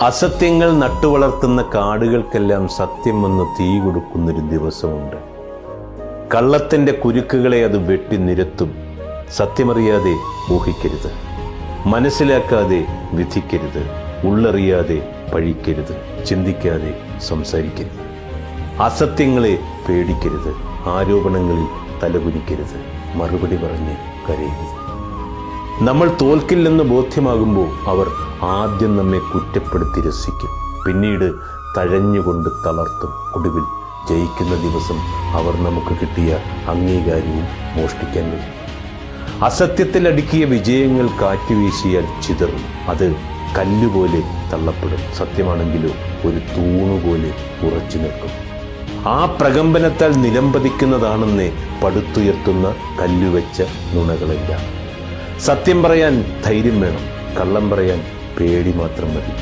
അസത്യങ്ങൾ നട്ടുവളർത്തുന്ന കാടുകൾക്കെല്ലാം സത്യം വന്ന് തീ കൊടുക്കുന്നൊരു ദിവസമുണ്ട്. കള്ളത്തിൻ്റെ കുരുക്കുകളെ അത് വെട്ടി നിരത്തും. സത്യമറിയാതെ ഊഹിക്കരുത്, മനസ്സിലാക്കാതെ വിധിക്കരുത്, ഉള്ളറിയാതെ പഴിക്കരുത്, ചിന്തിക്കാതെ സംസാരിക്കരുത്. അസത്യങ്ങളെ പേടിക്കരുത്, ആരോപണങ്ങളിൽ തലകുനിക്കരുത്, മറുപടി പറഞ്ഞ് കരയരുത്. നമ്മൾ തോൽക്കില്ലെന്ന് ബോധ്യമാകുമ്പോൾ അവർ ആദ്യം നമ്മെ കുറ്റപ്പെടുത്തി രസിക്കും, പിന്നീട് തഴഞ്ഞുകൊണ്ട് തളർത്തും. ഒടുവിൽ ജയിക്കുന്ന ദിവസം അവർ നമുക്ക് കിട്ടിയ അംഗീകാരവും മോഷ്ടിക്കാൻ വരും. അസത്യത്തിൽ അടുക്കിയ വിജയങ്ങൾ കാറ്റുവീശിയാൽ ചിതറും. അത് കല്ലുപോലെ തള്ളപ്പെടും. സത്യമാണെങ്കിലോ ഒരു തൂണുപോലെ ഉറച്ചു നിൽക്കും. ആ പ്രകമ്പനത്താൽ നിലംപതിക്കുന്നതാണെന്നേ പടുത്തുയർത്തുന്ന കല്ലുവെച്ച നുണകളെല്ലാം. സത്യം പറയാൻ ധൈര്യം വേണം, കള്ളം പറയാൻ പേടി മാത്രം മതി.